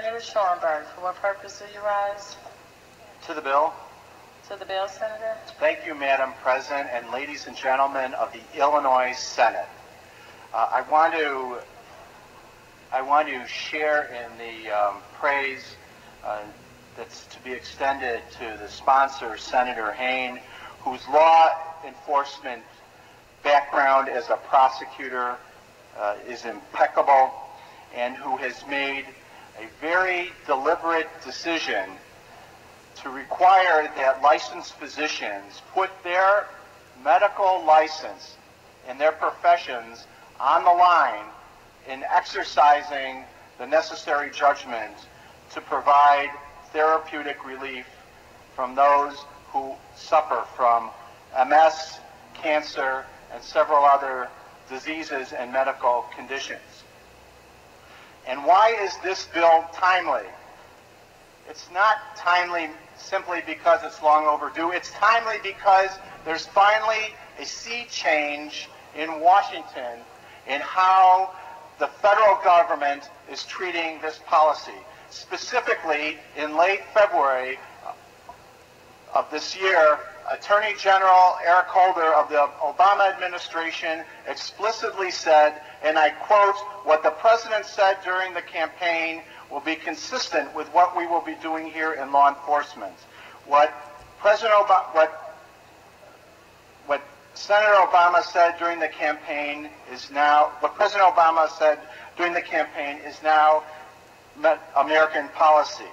Senator Schoenberg, for what purpose do you rise? To the bill. To the bill, Senator. Thank you, Madam President, and ladies and gentlemen of the Illinois Senate. I want to share in the praise that's to be extended to the sponsor, Senator Hayne, whose law enforcement background as a prosecutor is impeccable, and who has made a very deliberate decision to require that licensed physicians put their medical license and their professions on the line in exercising the necessary judgment to provide therapeutic relief from those who suffer from MS, cancer, and several other diseases and medical conditions. And why is this bill timely? It's not timely simply because it's long overdue. It's timely because there's finally a sea change in Washington in how the federal government is treating this policy. Specifically, in late February of this year, Attorney General Eric Holder of the Obama administration explicitly said, and I quote, "What the president said during the campaign will be consistent with what we will be doing here in law enforcement." What Senator Obama said during the campaign is now, what President Obama said during the campaign is now American policy.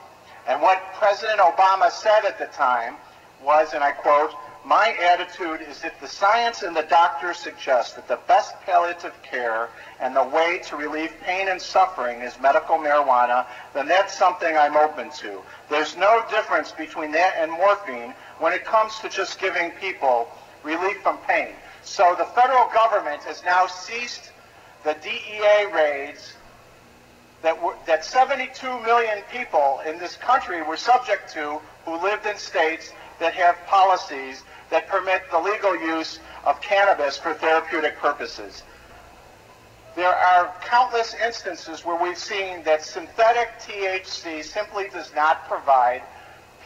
And what President Obama said at the time was, and I quote, "My attitude is if the science and the doctors suggest that the best palliative care and the way to relieve pain and suffering is medical marijuana, then that's something I'm open to. There's no difference between that and morphine when it comes to just giving people relief from pain." So the federal government has now ceased the DEA raids that 72 million people in this country were subject to, who lived in states that have policies that permit the legal use of cannabis for therapeutic purposes. There are countless instances where we've seen that synthetic THC simply does not provide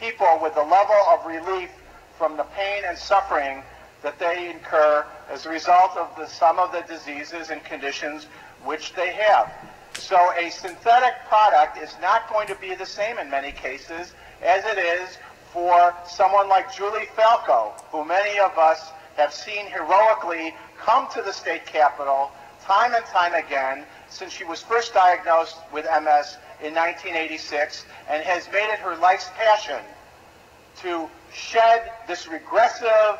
people with the level of relief from the pain and suffering that they incur as a result of some of the diseases and conditions which they have. So a synthetic product is not going to be the same in many cases as it is for someone like Julie Falco, who many of us have seen heroically come to the state capitol time and time again since she was first diagnosed with MS in 1986, and has made it her life's passion to shed this regressive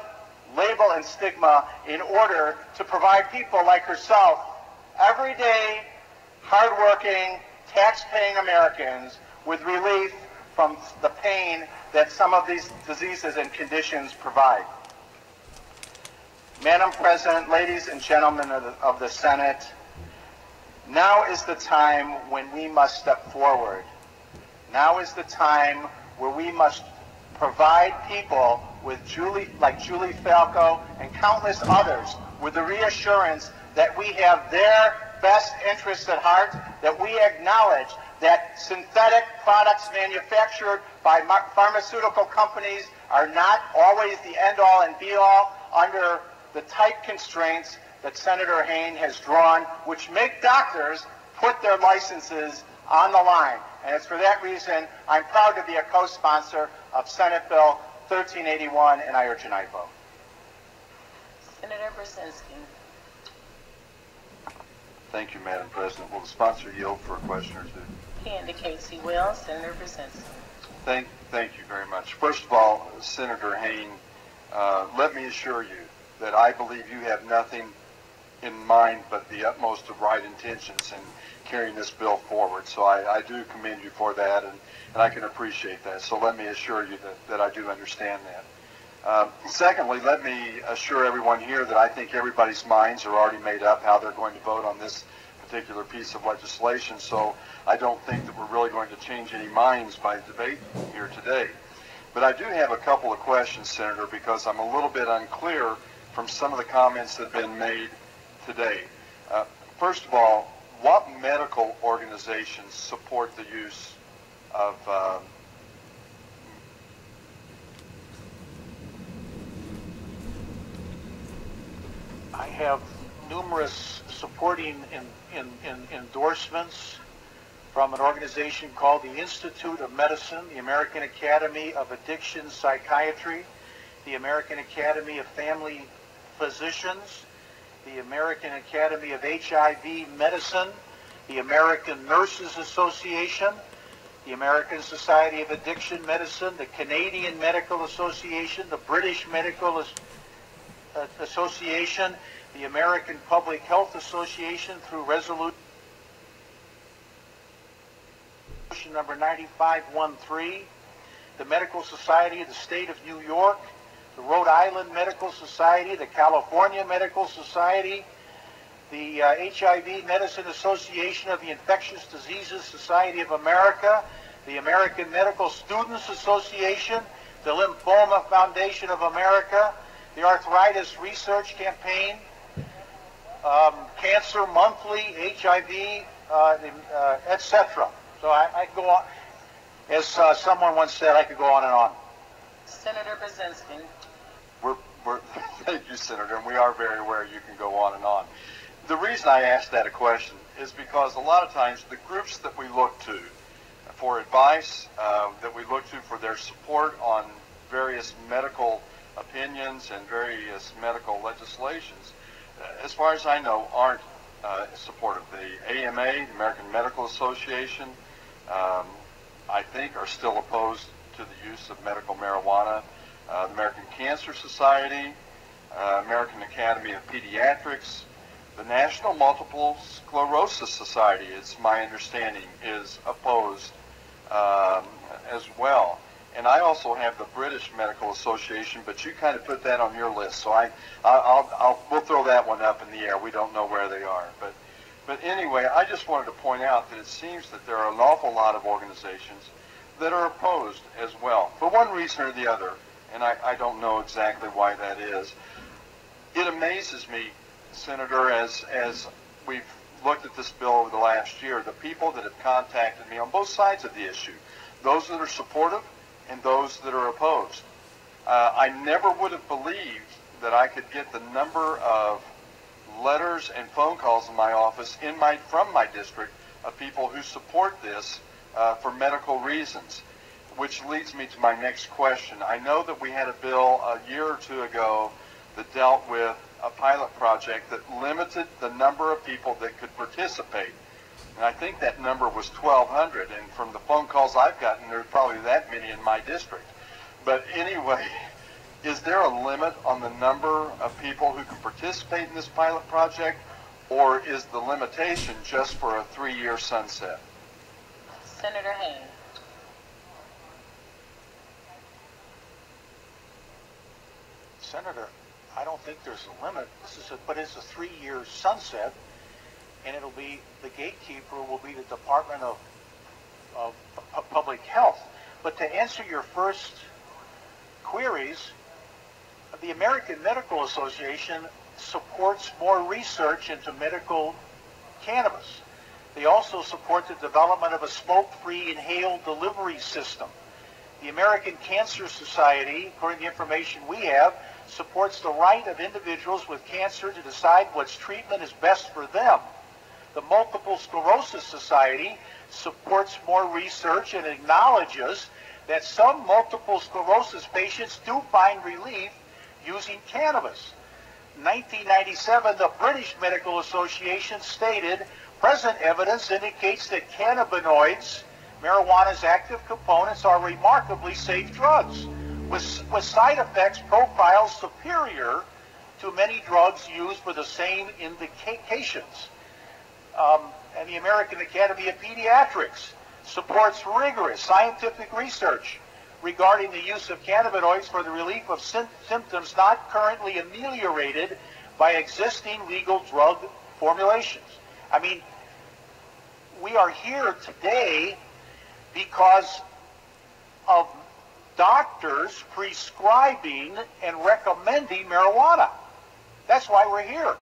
label and stigma in order to provide people like herself, everyday, hardworking, tax-paying Americans, with relief from the pain that some of these diseases and conditions provide. Madam President, ladies and gentlemen of the Senate, now is the time when we must step forward. Now is the time where we must provide people like Julie Falco and countless others with the reassurance that we have their best interests at heart, that we acknowledge that synthetic products manufactured by pharmaceutical companies are not always the end-all and be-all under the tight constraints that Senator Hayne has drawn, which make doctors put their licenses on the line. And it's for that reason I'm proud to be a co-sponsor of Senate Bill 1381, and I urge an aye vote. Senator Brzezinski. Thank you, Madam President. Will the sponsor yield for a question or two? He indicates he will. Senator Brzezinski. Thank you very much. First of all, Senator Hayne, let me assure you that I believe you have nothing in mind but the utmost of right intentions in carrying this bill forward. So I do commend you for that, and I can appreciate that. So let me assure you that I do understand that. Secondly, let me assure everyone here that I think everybody's minds are already made up how they're going to vote on this particular piece of legislation. So I don't think that we're really going to change any minds by debate here today. But I do have a couple of questions, Senator, because I'm a little bit unclear from some of the comments that have been made today. First of all, what medical organizations support the use of I have numerous supporting endorsements from an organization called the Institute of Medicine, the American Academy of Addiction Psychiatry, the American Academy of Family Physicians, the American Academy of HIV Medicine, the American Nurses Association, the American Society of Addiction Medicine, the Canadian Medical Association, the British Medical Association, the American Public Health Association through resolution number 9513, the Medical Society of the State of New York, the Rhode Island Medical Society, the California Medical Society, the HIV Medicine Association of the Infectious Diseases Society of America, the American Medical Students Association, the Lymphoma Foundation of America, the Arthritis Research Campaign, Cancer Monthly, HIV, etc. So I go on. As someone once said, I could go on and on. Senator Brzezinski. Thank you, Senator, and we are very aware you can go on and on. The reason I asked that a question is because a lot of times the groups that we look to for advice, that we look to for their support on various medical opinions and various medical legislations, as far as I know, aren't supportive. The AMA, the American Medical Association, I think are still opposed to the use of medical marijuana. The American Cancer Society, American Academy of Pediatrics, the National Multiple Sclerosis Society, it's my understanding, is opposed as well. And I also have the British Medical Association, but you kind of put that on your list, so we'll throw that one up in the air. We don't know where they are, but anyway, I just wanted to point out that it seems that there are an awful lot of organizations that are opposed as well, for one reason or the other, and I don't know exactly why that is. It amazes me, Senator, as we've looked at this bill over the last year, the people that have contacted me on both sides of the issue, those that are supportive and those that are opposed. I never would have believed that I could get the number of letters and phone calls in my office from my district of people who support this for medical reasons, which leads me to my next question. I know that we had a bill a year or two ago that dealt with a pilot project that limited the number of people that could participate. And I think that number was 1,200, and from the phone calls I've gotten, there's probably that many in my district. But anyway, is there a limit on the number of people who can participate in this pilot project, or is the limitation just for a 3-year sunset? Senator Haynes. Senator, I don't think there's a limit. But it's a 3-year sunset, and it'll be, the gatekeeper will be the Department of Public Health. But to answer your first queries, the American Medical Association supports more research into medical cannabis. They also support the development of a smoke-free inhaled delivery system. The American Cancer Society, according to the information we have, supports the right of individuals with cancer to decide which treatment is best for them. The Multiple Sclerosis Society supports more research and acknowledges that some multiple sclerosis patients do find relief using cannabis. In 1997, the British Medical Association stated, present evidence indicates that cannabinoids, marijuana's active components, are remarkably safe drugs, with side effects profiles superior to many drugs used for the same indications. And the American Academy of Pediatrics supports rigorous scientific research regarding the use of cannabinoids for the relief of symptoms not currently ameliorated by existing legal drug formulations. I mean, we are here today because of doctors prescribing and recommending marijuana. That's why we're here.